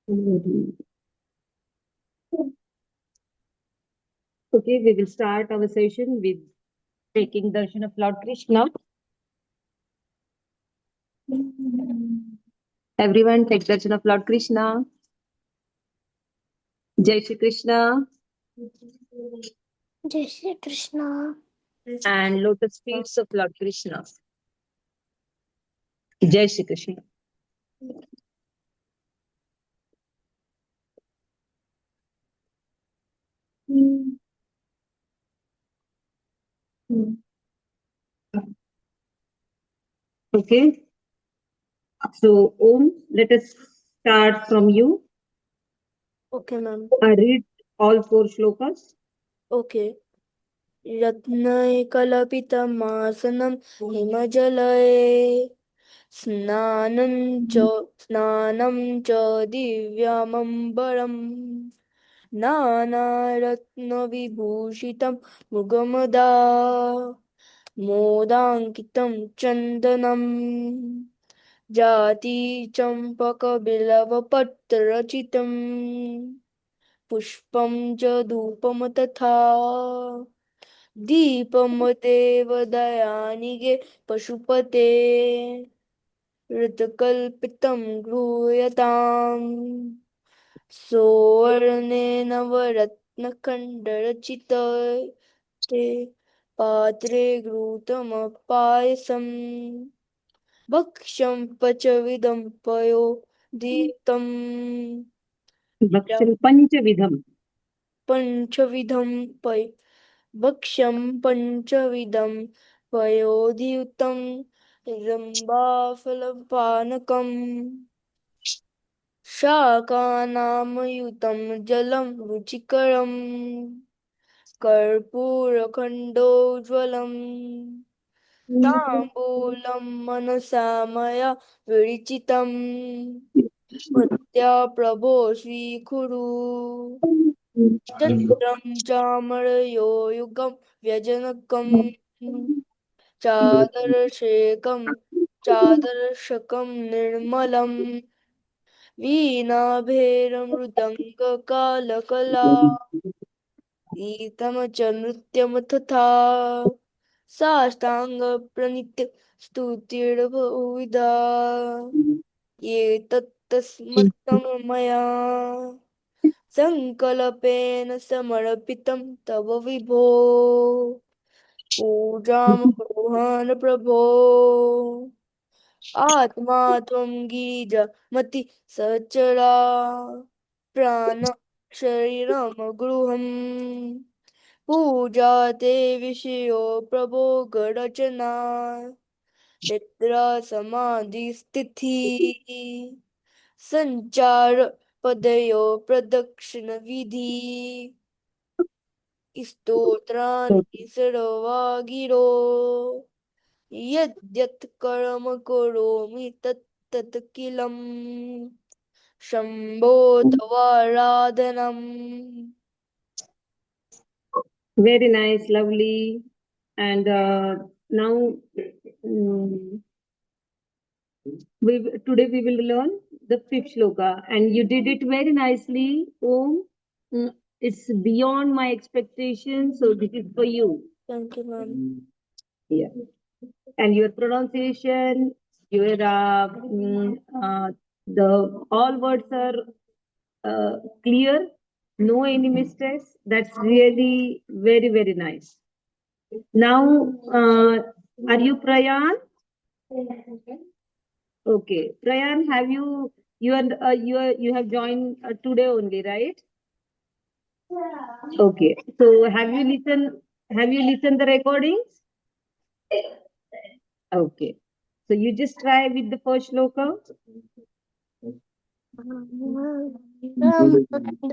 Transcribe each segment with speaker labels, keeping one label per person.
Speaker 1: Mhm. Okay, we will start our session with taking darshan of Lord Krishna. Everyone take darshan of Lord Krishna. Jai Shri Krishna.
Speaker 2: Jai Shri Krishna.
Speaker 1: And lotus feet of Lord Krishna. Jai Shri Krishna. Okay. So, Om, let us start from you.
Speaker 2: Okay, ma'am.
Speaker 1: Read all 4 shlokas.
Speaker 2: Okay. रत्नैकलपितमासनं हिमजलये स्नानं च दिव्यमम्बरम् नानारत्नविभूषितं मुगमदा मोदाङ्कितं चन्दनम् जाति चम्पकबिलवपत्ररचितम् पुष्पं च धूपं तथा दीपमतेव दयानिगे पशुपते ऋतकल्पितं गृह्यताम् सुवर्णेन नवरत्नखण्डरचित ते पात्रे घृतमपायसम् भक्ष्यं पचविधं पयोदीप्तम्
Speaker 1: Bhakshan Panchavidham.
Speaker 2: पञ्चविधं भक्ष्यं पञ्चविधं पयोधियुतं रम्भाफलपानकम् शाकानामयुतं जलं रुचिकरम् कर्पूरखण्डोज्ज्वलम् ताम्बूलं मनसा मया विरिचितम् भक्त्या प्रभो स्वीकुरु चन्द्रं चामरयो युगं व्यजनकम् चादर्शकं निर्मलम् वीणाभैरमृदङ्गकालकला गीतं च नृत्यं तथा साष्टाङ्गप्रणित्य स्तुतिर्बहुविधा ये तत्तस्मत्तं मया सङ्कल्पेन समर्पितं तव विभो पूजां कुर्वन् प्रभो आत्मा त्वं गिरिजामति सचरा प्राण शरीरं गृहम् पूजा ते विषयो प्रभो गणचना निद्रा समाधिस्थितिः संचार पदयो प्रदक्षिण विधि स्तोत्राणि सर्वा गिरो यद्यत् कर्म करोमि तत्तत् किलम् Shambho तवाराधनम्
Speaker 1: Very nice, lovely. And now, mm, today we will learn the 5th shloka, and you did it very nicely. Om, it's beyond my expectations, so this is for you.
Speaker 2: Thank you, ma'am.
Speaker 1: Yeah. And your pronunciation, your the all words are clear, no any mistakes. That's really very nice. Now, are you Prayan? Okay, Prayan, have you have joined today only, right? Okay. So have you listened the recordings? Okay. So you just try with the first shloka.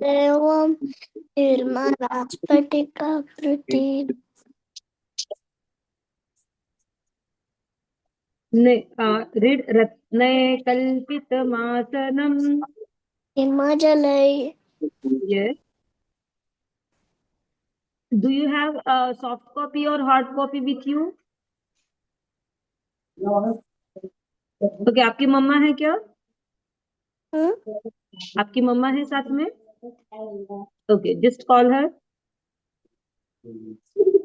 Speaker 2: देवं निर्मलास्फटिकाकृति
Speaker 1: Read Ratne Kalpitamasanam.
Speaker 2: हिमजलये
Speaker 1: Yes. Do you have a soft copy or hard copy with you? Okay, आपकी मम्मा है क्या? आपकी मम्मा है साथ में? Okay, just call her.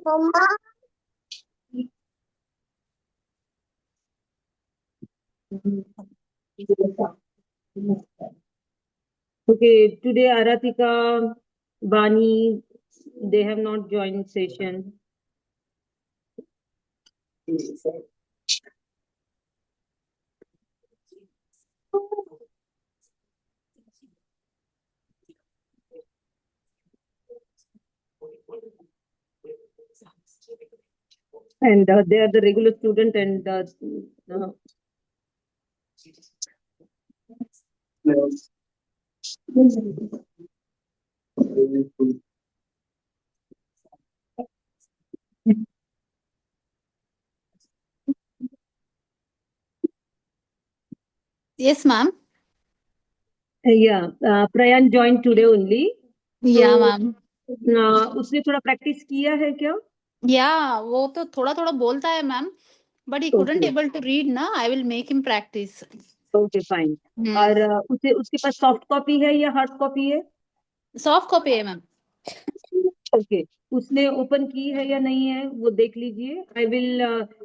Speaker 2: Mama.
Speaker 1: Okay, today Aratika, Bani, they have not joined session. And they are the regular student and
Speaker 3: Yes, ma'am.
Speaker 1: yeah, Prayan joined today only.
Speaker 3: Yeah,
Speaker 1: So,
Speaker 3: ma'am.
Speaker 1: उसने थोड़ा practice किया है क्या?
Speaker 3: Yeah, वो तो थोड़ा थोड़ा बोलता है ma'am, but he couldn't
Speaker 1: Okay.
Speaker 3: able to read ना. I will make him practice.
Speaker 1: Okay, fine. और उसे उसके पास सॉफ्ट कॉपी है या हार्ड कॉपी है?
Speaker 3: Soft copy है मैम.
Speaker 1: ओके, उसने ओपन की है या नहीं है वो देख लीजिए. I will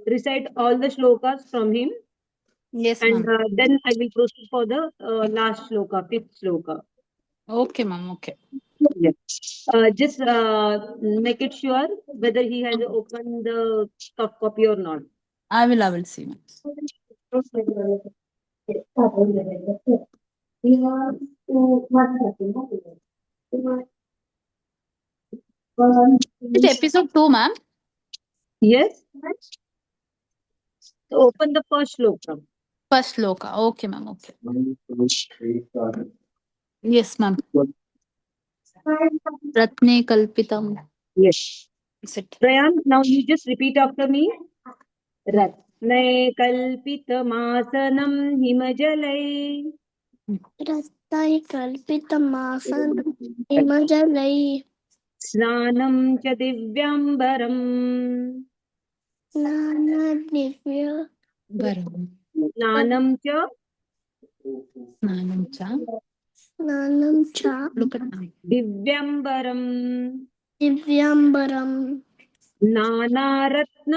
Speaker 1: recite all the shlokas from him
Speaker 3: Yes,
Speaker 1: and
Speaker 3: ma'am.
Speaker 1: then I will proceed for the last shloka, fifth shloka.
Speaker 3: Okay, ma'am. Okay.
Speaker 1: Yeah. Just make it sure whether he has opened the soft copy or not.
Speaker 3: I will see, ma'am. It's episode 2, ma'am.
Speaker 1: Yes. So open the first shloka.
Speaker 3: First shloka. Okay, ma'am. Okay. Yes, ma'am. Ratne kalpitam.
Speaker 1: Yes.
Speaker 3: Is it?
Speaker 1: Prayan, now you just repeat after me. Ratne kalpitamasanam himajalai.
Speaker 2: Rattai kalpitamasanam himajalai.
Speaker 1: स्नानं च दिव्याम्बरम्.
Speaker 2: Snanadivya.
Speaker 3: Varam.
Speaker 1: स्नानं च
Speaker 3: Snanam cha.
Speaker 2: Snanam cha.
Speaker 3: Look at me.
Speaker 1: दिव्याम्बरम्.
Speaker 2: Divyambaram.
Speaker 1: नानारत्न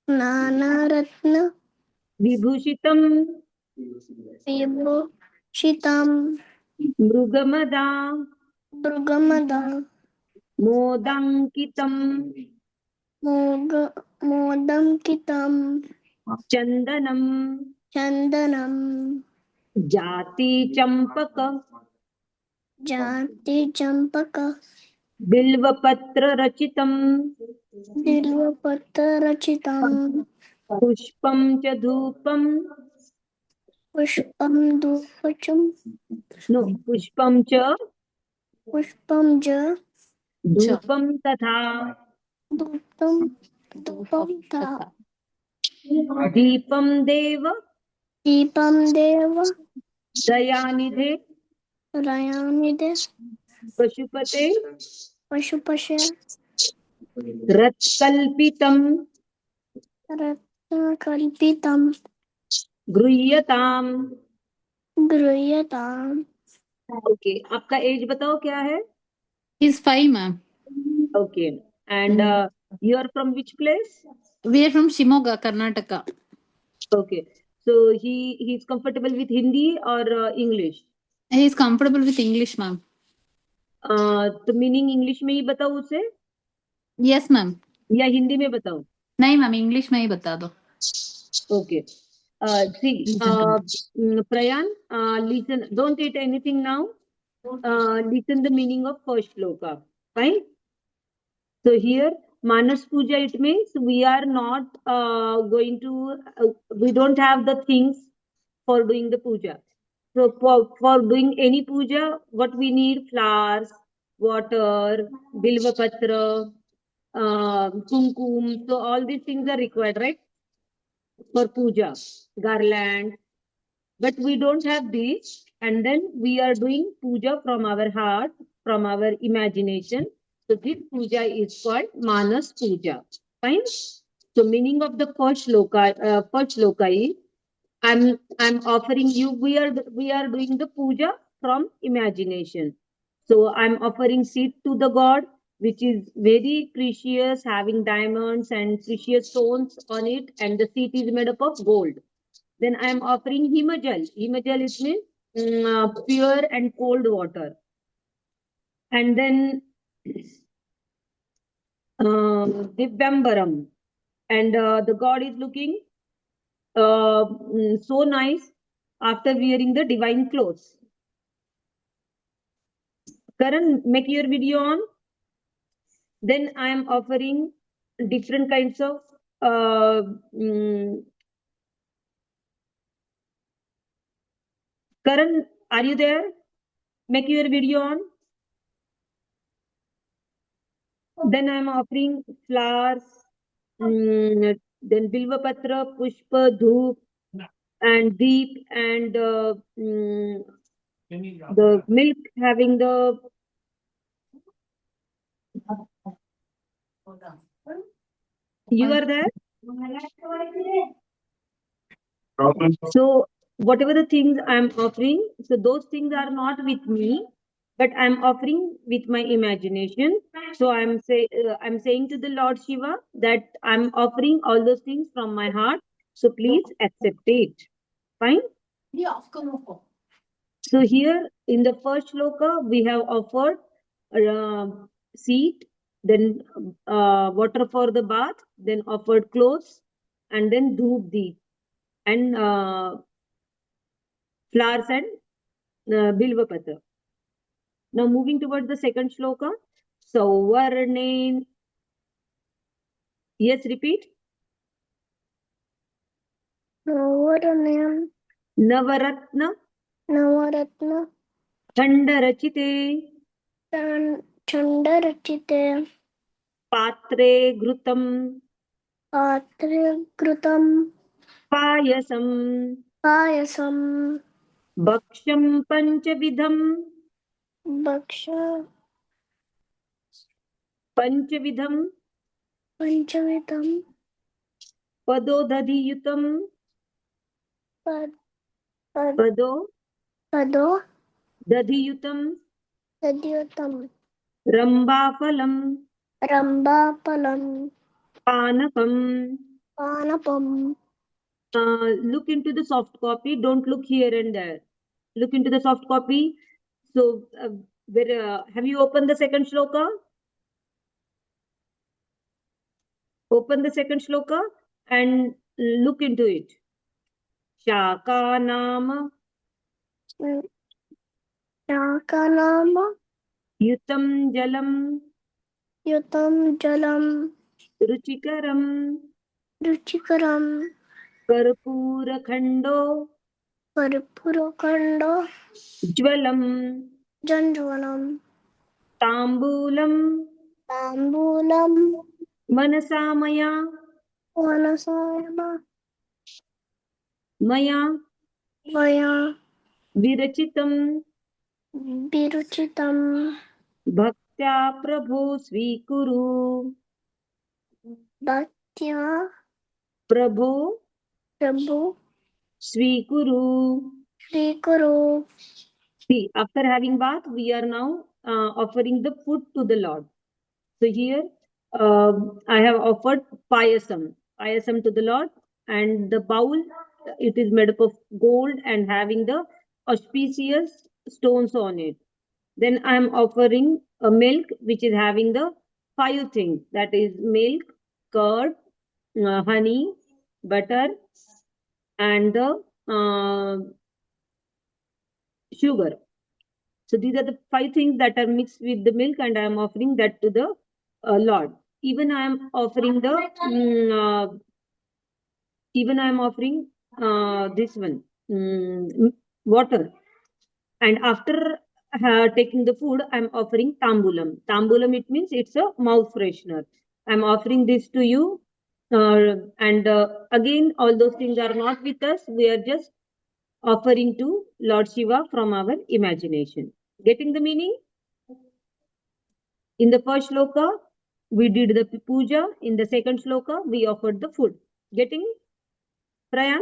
Speaker 2: Nanaratna.
Speaker 1: विभूषितं
Speaker 2: Vibhushitam.
Speaker 1: मृगमदा
Speaker 2: Durgamada.
Speaker 1: मोदाङ्कितं
Speaker 2: Modam kitam.
Speaker 1: चन्दनं
Speaker 2: Chandanam.
Speaker 1: जाति Champak
Speaker 2: Jati champaka.
Speaker 1: बिल्वपत्र रचितं
Speaker 2: Dilvapatarachitam.
Speaker 1: पुष्पं च धूपं
Speaker 2: Pushpam dupacham.
Speaker 1: No पुष्पं च
Speaker 2: Pushpam ja.
Speaker 1: धूपं तथा
Speaker 2: Dupam. Dupam tha.
Speaker 1: दीपं देव
Speaker 2: Deepam deva.
Speaker 1: दयानिधे
Speaker 2: Rayanide.
Speaker 1: पशुपते
Speaker 2: Pashupasha.
Speaker 1: रत्कल्पितं
Speaker 2: Ratna kalpitam.
Speaker 1: गृह्यताम्.
Speaker 2: Gryatam.
Speaker 1: ओके, आपका एज बताओ क्या है?
Speaker 3: He's 5, ma'am.
Speaker 1: Okay, and you are from which place?
Speaker 3: We are from Shimoga, Karnataka.
Speaker 1: Okay, so he is comfortable with Hindi और English?
Speaker 3: He is comfortable with English, ma'am.
Speaker 1: तो meaning English में ही बताओ उसे
Speaker 3: Yes, ma'am.
Speaker 1: या हिंदी में बताओ?
Speaker 3: नहीं ma'am, English में ही बता दो.
Speaker 1: Okay, see, Prayan, listen, don't eat anything now. Listen the meaning of first shloka. Fine. So here, Manas Puja, it means we are not going to, we don't have the things for doing the puja. So for doing any puja, what we need? Flowers, water, bilva patra, kumkum. So all these things are required, right? For puja, garland. But we don't have these, and then we are doing puja from our heart, from our imagination. So this puja is called Manas Puja. Fine. So meaning of the first shloka is I'm offering you. We are doing the puja from imagination. So I'm offering seed to the god, which is very precious, having diamonds and precious stones on it, and the seed is made up of gold. Then I'm offering Himajal. Himajal is means pure and cold water. And then Divyambaram. And the god is looking so nice after wearing the divine clothes. Karan, make your video on. Then I am offering different kinds of Karan, are you there? Make your video on. Then I am offering flowers, then Bilva Patra, Pushpa, Dhoop, and Deep, and the milk having the. You are there? So whatever the things I'm offering, so those things are not with me, but I'm offering with my imagination. So I'm saying to the Lord Shiva that I'm offering all those things from my heart. So please accept it. Fine. So here in the first shloka we have offered seed, then water for the bath, then offered clothes, and then dhoop deep and flowers and bilva patra. Now moving towards the second shloka. So Varnain. Yes, repeat.
Speaker 2: Navaranam.
Speaker 1: Navaratna
Speaker 2: Navaratna.
Speaker 1: Chandarachite
Speaker 2: Chandarachite.
Speaker 1: Patre Grutam
Speaker 2: Patre Grutam.
Speaker 1: Payasam
Speaker 2: Payasam.
Speaker 1: Bhaksham Panchavidham
Speaker 2: Bhaksha.
Speaker 1: Panchavidham
Speaker 2: Panchavidam.
Speaker 1: Padodadhiyutam
Speaker 2: Pad.
Speaker 1: Pado
Speaker 2: Pado.
Speaker 1: Dadhiyutam
Speaker 2: Sadyutam.
Speaker 1: Rambaphalam
Speaker 2: Rambapalam.
Speaker 1: Panakam.
Speaker 2: Panapam.
Speaker 1: Look into the soft copy. Don't look here and there. Look into the soft copy. So, have you opened the second shloka? Open the second shloka and look into it. Shaka nama
Speaker 2: Shakanama.
Speaker 1: yutam jalam
Speaker 2: Yutam jalam.
Speaker 1: ruchikaram
Speaker 2: Ruchikaram.
Speaker 1: karpura khando
Speaker 2: Parpurakanda.
Speaker 1: jwalam
Speaker 2: Janjvanam.
Speaker 1: tambulam
Speaker 2: Tambulam.
Speaker 1: manasamaya
Speaker 2: Vanasayama.
Speaker 1: maya
Speaker 2: Vaya.
Speaker 1: virachitam
Speaker 2: Viruchitam.
Speaker 1: bhaktya prabhu svikuru
Speaker 2: Bhaktya.
Speaker 1: prabhu
Speaker 2: Prabhu.
Speaker 1: svikuru.
Speaker 2: Shri Guru.
Speaker 1: See, after having bath, we are now offering the food to the Lord. So here I have offered payasam to the Lord, and the bowl, it is made up of gold and having the auspicious stones on it. Then I am offering a milk which is having the 5 things, that is milk, curd, honey, butter, and the sugar. So these are the 5 things that are mixed with the milk, and I am offering that to the Lord. Even I am offering this one, water. And after taking the food, I am offering tambulam. Tambulam, it means it's a mouth freshener. I am offering this to you. And again, all those things are not with us. We are just offering to Lord Shiva from our imagination. Getting the meaning? In the first shloka, we did the puja. In the second shloka, we offered the food. Getting? Prayan?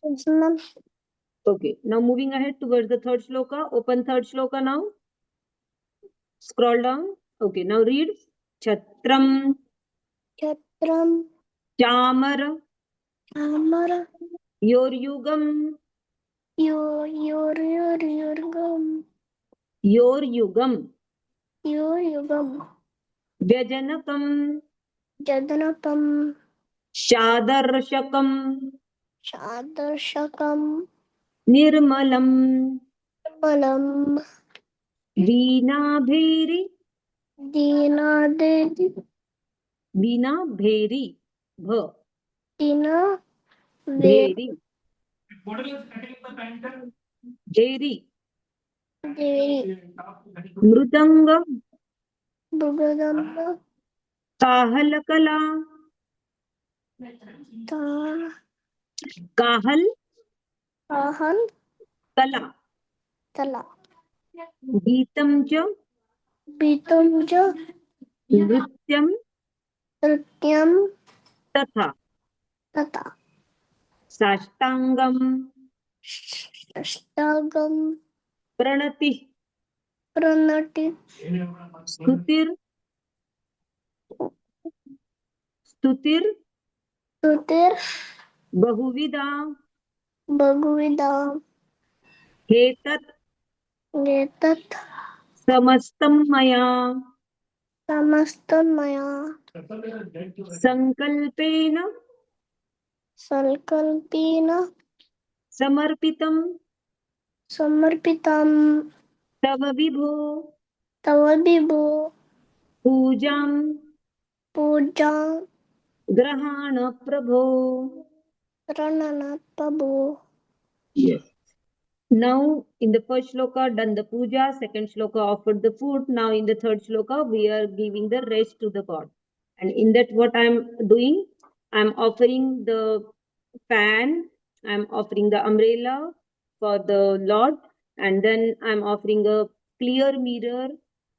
Speaker 2: Yes, ma'am.
Speaker 1: Okay, now moving ahead towards the third shloka. Open third shloka now. Scroll down. Okay, now read. Chatram,
Speaker 2: Chatram.
Speaker 1: Chamar,
Speaker 2: Chamara.
Speaker 1: Yoryugam,
Speaker 2: Yorgam.
Speaker 1: Yoryugam,
Speaker 2: Yugam.
Speaker 1: Vyajanakam,
Speaker 2: Jadanapam.
Speaker 1: Shadarshakam,
Speaker 2: Shadarshakam.
Speaker 1: Nirmalam,
Speaker 2: Malam.
Speaker 1: Veena
Speaker 2: Dinadedi.
Speaker 1: Bheri, Bh,
Speaker 2: Dina.
Speaker 1: Bheri, Bheri,
Speaker 2: Vederi.
Speaker 1: Mrudanga,
Speaker 2: Bugadamba.
Speaker 1: Kahalakala,
Speaker 2: Ta.
Speaker 1: Kahal,
Speaker 2: Ahal.
Speaker 1: Kala,
Speaker 2: Tala.
Speaker 1: Geetam cha,
Speaker 2: Bitamja.
Speaker 1: Nrityam,
Speaker 2: Nrityam.
Speaker 1: Tatha,
Speaker 2: Tata.
Speaker 1: Sashtangam,
Speaker 2: Ashtagam.
Speaker 1: Pranati,
Speaker 2: Pranati.
Speaker 1: Stutir, Stutir,
Speaker 2: Tutir.
Speaker 1: Bahuvida,
Speaker 2: Bhagavida.
Speaker 1: Hetat,
Speaker 2: Getat.
Speaker 1: Samastam Maya,
Speaker 2: Samastamaya.
Speaker 1: Sankalpena,
Speaker 2: Salkalpina.
Speaker 1: Samarpitam,
Speaker 2: Samarpitam.
Speaker 1: Tava Vibho,
Speaker 2: Tavabibho.
Speaker 1: Pujam,
Speaker 2: Puja.
Speaker 1: Grahana Prabho.
Speaker 2: Ranana Prabhu.
Speaker 1: Yes. Now, in the first shloka, done the puja, second shloka, offered the food. Now, in the third shloka, we are giving the rest to the God. And in that, what I'm doing, I'm offering the fan, I'm offering the umbrella for the Lord, and then I'm offering a clear mirror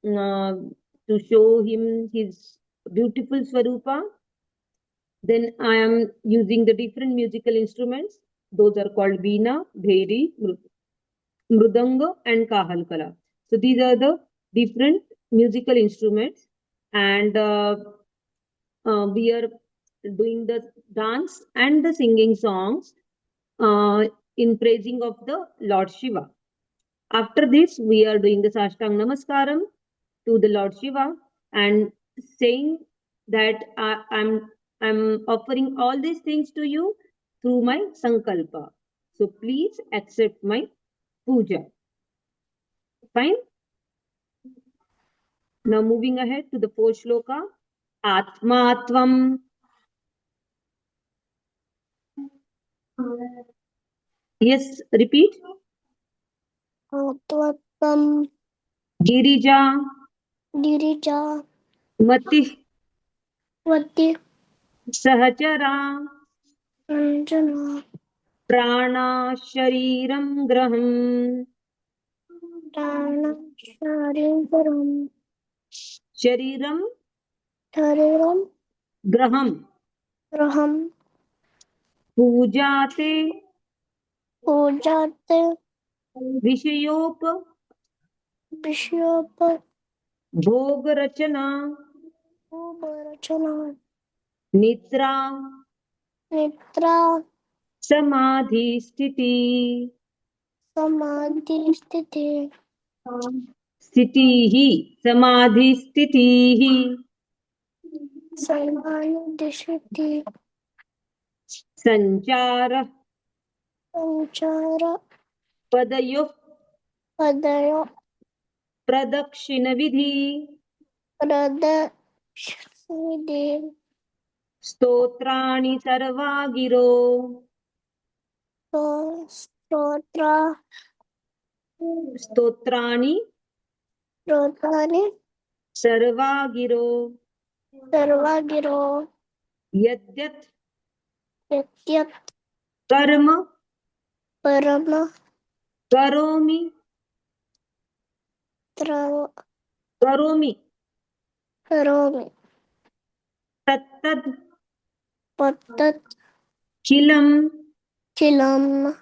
Speaker 1: to show him his beautiful Swarupa. Then I am using the different musical instruments. Those are called Veena, Bheri, Mrudanga, and Kahalkala. So these are the different musical instruments, and we are doing the dance and the singing songs in praising of the Lord Shiva. After this, we are doing the Sashtang Namaskaram to the Lord Shiva and saying that I'm offering all these things to you through my Sankalpa. So please accept my puja. Fine. Now moving ahead to the fourth shloka. Atmatvam. Yes, repeat.
Speaker 2: Atvatam.
Speaker 1: Girija,
Speaker 2: Dirija.
Speaker 1: Mati,
Speaker 2: Vati.
Speaker 1: Sahachara,
Speaker 2: Anjana.
Speaker 1: Prana, Shariram, Graham,
Speaker 2: Dana. Sharivaram.
Speaker 1: Shariram,
Speaker 2: Shariram.
Speaker 1: Graham,
Speaker 2: Raham.
Speaker 1: Pujate,
Speaker 2: Pujate.
Speaker 1: Vishayop,
Speaker 2: Bishop.
Speaker 1: Bhog Rachana,
Speaker 2: Ubarachana.
Speaker 1: Nitra,
Speaker 2: Nitra.
Speaker 1: Samadhi, Sthiti,
Speaker 2: Samadhi sthiti.
Speaker 1: Sthitihi, Samadhi, Sthitihi,
Speaker 2: Samadhi sthiti.
Speaker 1: Sanchara,
Speaker 2: Sanchara.
Speaker 1: Padayo,
Speaker 2: Padaya.
Speaker 1: Pradakshina Vidhi,
Speaker 2: Prada. Shridev.
Speaker 1: Stotrani Sarvagiro,
Speaker 2: Stotra.
Speaker 1: Stotrani
Speaker 2: Rotani.
Speaker 1: Sarvagiro,
Speaker 2: Sarvagiro.
Speaker 1: Yadyat
Speaker 2: Yatyat.
Speaker 1: Karma
Speaker 2: Parama.
Speaker 1: Karomi,
Speaker 2: Trava.
Speaker 1: Karomi,
Speaker 2: Karomi.
Speaker 1: Tattad
Speaker 2: Pattat.
Speaker 1: Chilam
Speaker 2: Chilam.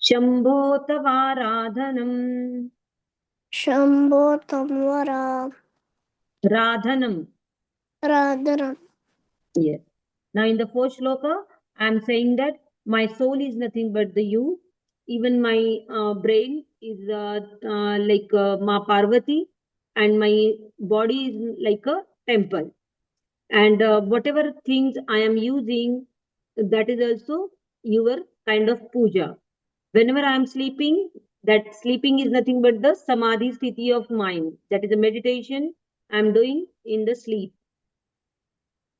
Speaker 1: Shambho तवाराधनम्
Speaker 2: शम्भो तमवरा
Speaker 1: राधनम्.
Speaker 2: राधनम्.
Speaker 1: Yes. Now in the fourth shloka, I am saying that my soul is nothing but the you. Even my brain is like Ma Parvati, and my body is like a temple. And whatever things I am using, that is also your kind of puja. Whenever I am sleeping, that sleeping is nothing but the samadhi sthiti of mind. That is a meditation I am doing in the sleep.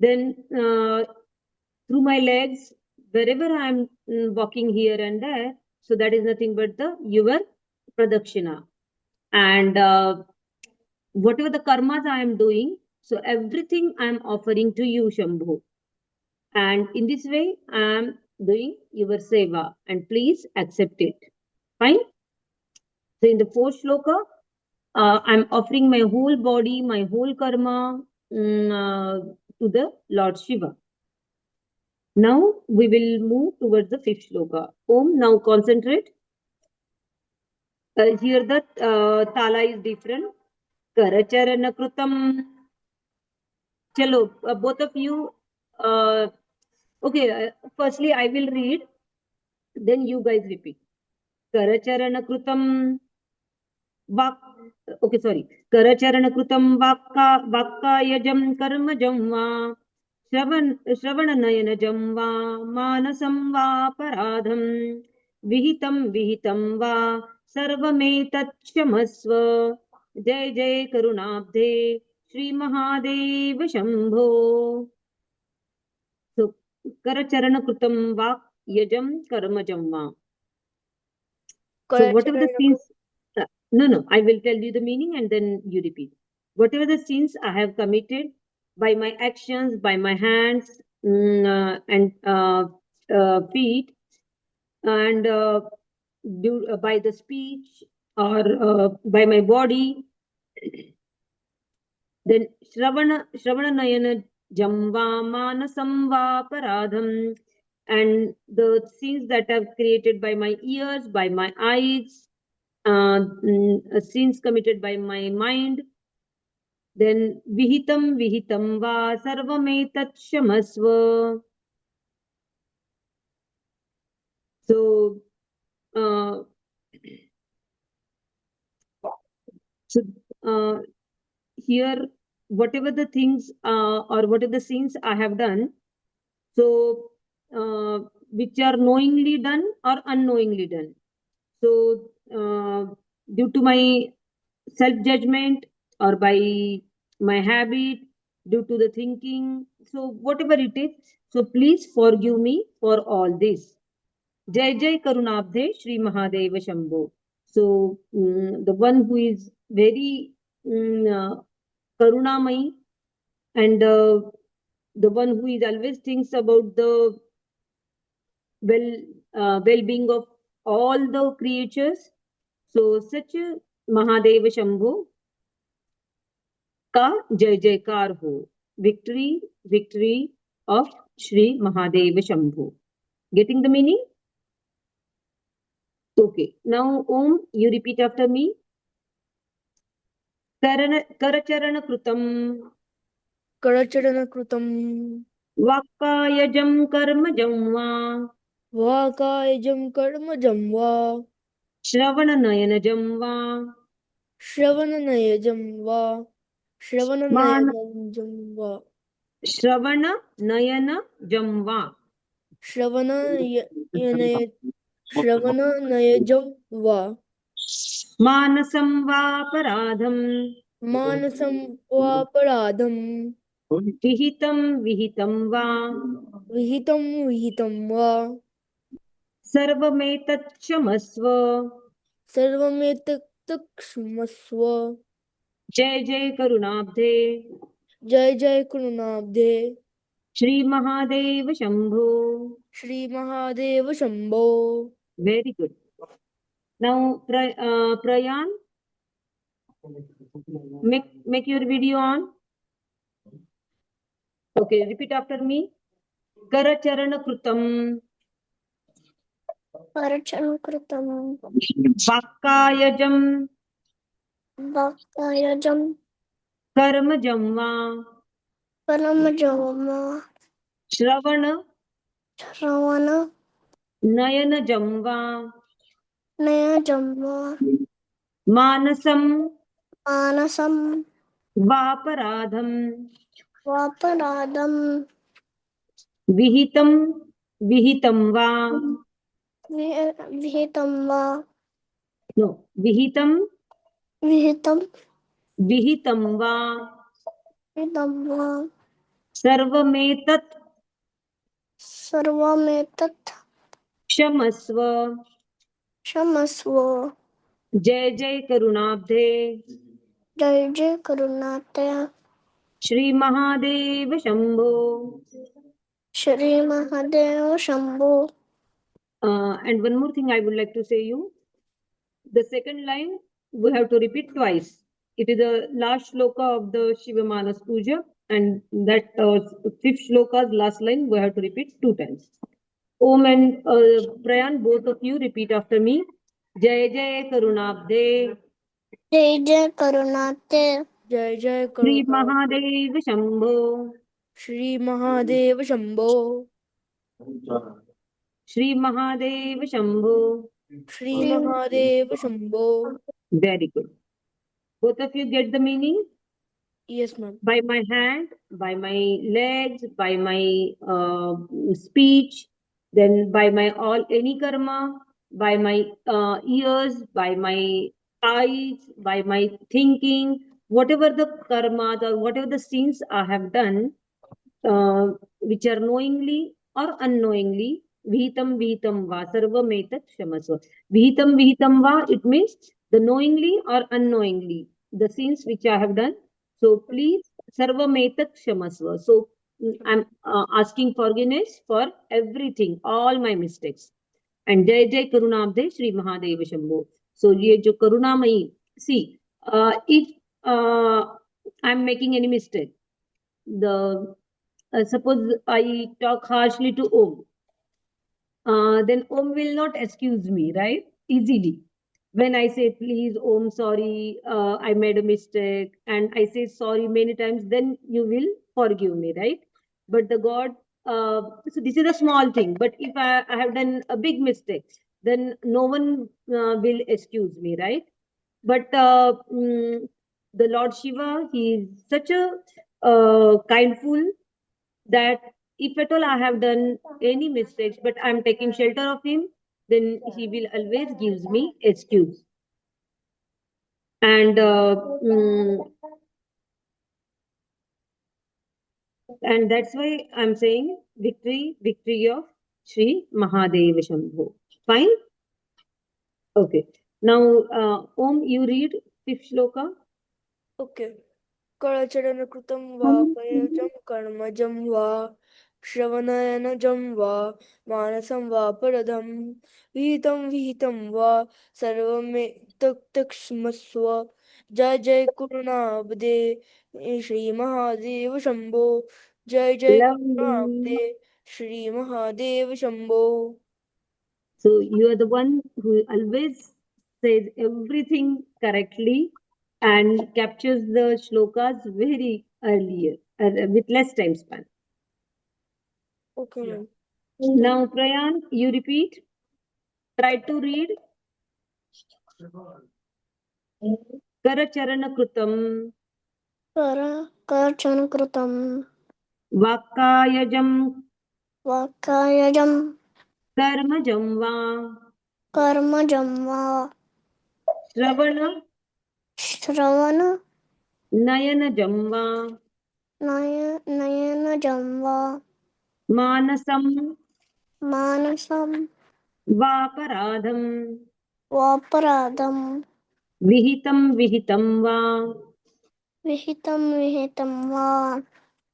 Speaker 1: Then through my legs, wherever I am walking here and there, so that is nothing but the your pradakshina. And whatever the karmas I am doing, so everything I am offering to you, Shambhu. And in this way, I am doing your seva, and please accept it. Fine. So in the fourth shloka, I'm offering my whole body, my whole karma to the Lord Shiva. Now we will move towards the fifth shloka. Om, now concentrate. Here the tala is different. Karacharana Krutam. Chalo, both of you. Okay, firstly I will read, then you guys repeat. Karacharana Krutam Vak. Okay, sorry. Karacharana Krutam Vakkayajam Karmajam Va. श्रवणनयनजं वा मानसं वा पराधं विहितं वा सर्वमेतत्क्षमस्व जय जय करुणाब्धे श्रीमहादेव Shambho. So, करचरणकृतं वा यजं कर्मजं वा. So whatever the sins, no, I will tell you the meaning and then you repeat. Whatever the sins I have committed by my actions, by my hands and feet, and by the speech or by my body, then Shravana Nayana Jamva Manasam Va Paradham, and the sins that I've created by my ears, by my eyes, sins committed by my mind, then vihitam va sarvametat shamasva. So, here, whatever the things or whatever the sins I have done, so which are knowingly done or unknowingly done. So, due to my self-judgment or by my habit, due to the thinking, so whatever it is, so please forgive me for all this. Jai Jai Karunabdhe Shri Mahadeva Shambho. So, the one who is very Karunamai, and the one who is always thinks about the well-being of all the creatures. So such Mahadeva Shambho ka Jai Jaikar ho. Victory of Shri Mahadeva Shambho. Getting the meaning? Okay. Now Om, you repeat after me. Karacharana Krutam
Speaker 4: करचरणकृतं
Speaker 1: Vakkayajam Karmajam Va
Speaker 4: वाकायजं कर्मजं वा
Speaker 1: Shravananayanajam Va
Speaker 4: श्रवणनयजं वा श्रवणनयनजं वा
Speaker 1: Shravananayanajam Va
Speaker 4: श्रवणनय श्रवणनयजं वा
Speaker 1: Manasam Va Paradham
Speaker 4: मानसं वापराधं
Speaker 1: Vihitam Va
Speaker 4: विहितं वा
Speaker 1: Sarvametat Shamasva.
Speaker 4: सर्वमेतत्क्षमस्व.
Speaker 1: Jai Jai Karunabdhe
Speaker 4: जय जय करुणाब्धे
Speaker 1: Shri Mahadeva Shambho.
Speaker 4: Shri Mahadev Shambho.
Speaker 1: Very good. Now, Prayan, make your video on. Okay, repeat after me. Karacharana Krutam
Speaker 2: अर्चन कृतं
Speaker 1: वाक्कायजं
Speaker 2: भक्तायजं
Speaker 1: कर्मजं वा
Speaker 2: परमजोम
Speaker 1: श्रवण
Speaker 2: श्रवण
Speaker 1: नयनजं वा
Speaker 2: नयजं
Speaker 1: मानसं
Speaker 2: मानसं
Speaker 1: वापराधं
Speaker 2: वापराधं
Speaker 1: विहितं विहितं वा
Speaker 2: विहितं वा
Speaker 1: नो विहितं
Speaker 2: विहितं
Speaker 1: विहितं वा
Speaker 2: विहितं वा
Speaker 1: सर्वमेतत्
Speaker 2: सर्वमेतत्
Speaker 1: क्षमस्व।
Speaker 2: क्षमस्व।
Speaker 1: जय जय करुणाब्धे
Speaker 2: जय जय करुणाते
Speaker 1: Shri Mahadev Shambho.
Speaker 2: Shri Mahadev Shambho.
Speaker 1: And one more thing I would like to say you. The second line we have to repeat twice. It is the last shloka of the Shiva Manas Puja, and that fifth shloka's last line we have to repeat 2 times. Om and Prayan, both of you repeat after me. Jai Jai Karunabde
Speaker 2: जय जय करुणाते
Speaker 4: जय जय
Speaker 1: Shri
Speaker 4: Karuna
Speaker 1: Mahadev Shambho
Speaker 4: Shri Mahadev Shambho.
Speaker 1: Shri Mahadev Shambho.
Speaker 4: Shri Mahadev Shambho.
Speaker 1: Very good. Both of you get the meaning?
Speaker 4: Yes ma'am.
Speaker 1: By my hand, by my legs, by my speech, then by my all any karma, by my ears, by my eyes, by my thinking, whatever the karmas or whatever the sins I have done, which are knowingly or unknowingly, vihitam vihitam va sarvam etat kshamasva. Vihitam va, it means the knowingly or unknowingly, the sins which I have done. So please, sarvam etat kshamasva. So I'm asking forgiveness for everything, all my mistakes. And Jai Jai Karunabde Shri Mahadev Shambho. So ये जो करुणामयी, see, if I'm making any mistake, the suppose I talk harshly to Om, then Om will not excuse me, right? Easily. When I say, please, Om, sorry, I made a mistake, and I say sorry many times, then you will forgive me, right? But the God, so this is a small thing, but if I have done a big mistake, then no one will excuse me, right? But the Lord Shiva, he is such a kindful that if at all I have done any mistakes, but I'm taking shelter of him, then he will always gives me excuse. And and that's why I'm saying victory, victory of Sri Mahadeva Shambho. Fine? Okay. Now, Om, you read fifth shloka.
Speaker 4: Okay. करचरण कृतं वा पयजं कर्मजं वा श्रवणनयनजं वा मानसं वा परधं विहितं वा सर्वमेतत्क्षमस्व। जय जय करुणाब्दे श्री महादेव शंभो। जय जय करुणाब्दे
Speaker 1: Lovely.
Speaker 4: Shri Mahadev Shambho.
Speaker 1: So you are the one who always says everything correctly and captures the shlokas very earlier with less time span.
Speaker 4: Okay ma'am.
Speaker 1: Now, Prayan, you repeat. Try to read. Karacharana Krutam
Speaker 2: करचन कृतं
Speaker 1: Vakkayajam
Speaker 2: वाक्कायजं
Speaker 1: Karmajam Va
Speaker 2: कर्मजं वा
Speaker 1: Shravana
Speaker 2: श्रवण
Speaker 1: Nayanajam Va
Speaker 2: नयनजं वा
Speaker 1: Manasam
Speaker 2: मानसं
Speaker 1: Vaparadham
Speaker 2: वापराधं
Speaker 1: Vihitam Va
Speaker 2: विहितं वा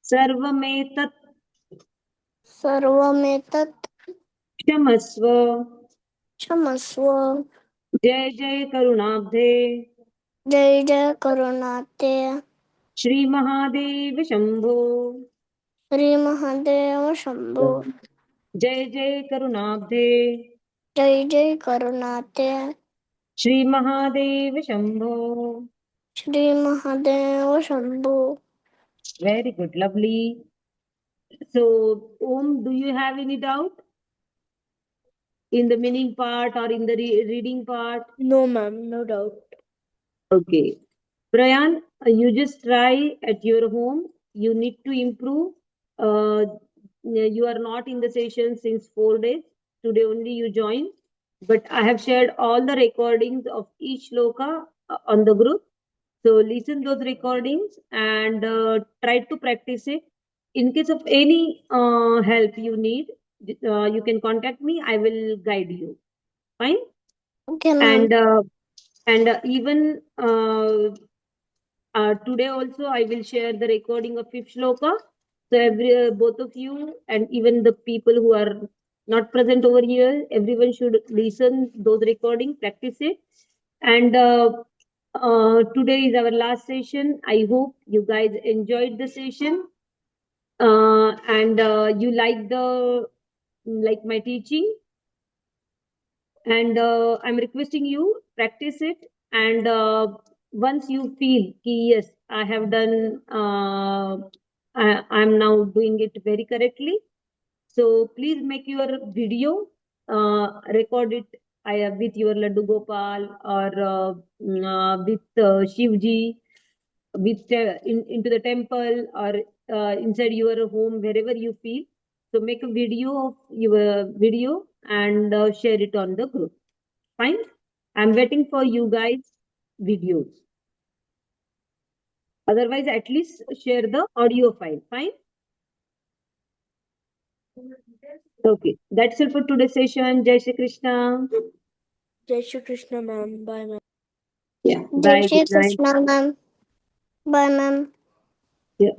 Speaker 1: Sarvametat
Speaker 2: सर्वमेतत्
Speaker 1: क्षमस्व।
Speaker 2: क्षमस्व।
Speaker 1: जय जय करुणाब्धे
Speaker 2: जय जय करुणाते
Speaker 1: श्री महादेव शंभो।
Speaker 2: श्री महादेव शंभो।
Speaker 1: जय जय करुणाब्धे
Speaker 2: जय जय करुणाते
Speaker 1: Shri Mahadev Shambho.
Speaker 2: Shri Mahadev Shambho.
Speaker 1: Very good, lovely. So, Om, do you have any doubt in the meaning part or in the reading part?
Speaker 4: No, ma'am, no doubt.
Speaker 1: Okay. Prayan, you just try at your home. You need to improve. You are not in the session since 4 days. Today only you joined. But I have shared all the recordings of each shloka on the group. So listen those recordings and try to practice it. In case of any help you need, you can contact me. I will guide you. Fine.
Speaker 2: Okay, ma'am.
Speaker 1: And even today also I will share the recording of fifth shloka. So every both of you and even the people who are not present over here, everyone should listen those recordings, practice it. And today is our last session. I hope you guys enjoyed the session and you like my teaching. And I'm requesting you practice it. And once you feel yes, I have done, I'm now doing it very correctly. So please make your video, record it with your Laddu Gopal or with Shivji, into the temple or inside your home, wherever you feel. So make a video of your video and share it on the group. Fine. I'm waiting for you guys videos. Otherwise, at least share the audio file. Fine. Okay. That's it for today's session. Jai Shri Krishna.
Speaker 4: Jai Shri Krishna, ma'am. Bye, ma'am.
Speaker 1: Yeah.
Speaker 2: जय
Speaker 1: Bye.
Speaker 2: Shri
Speaker 1: Good night.
Speaker 2: Krishna ma'am. Bye ma'am.
Speaker 1: Yeah.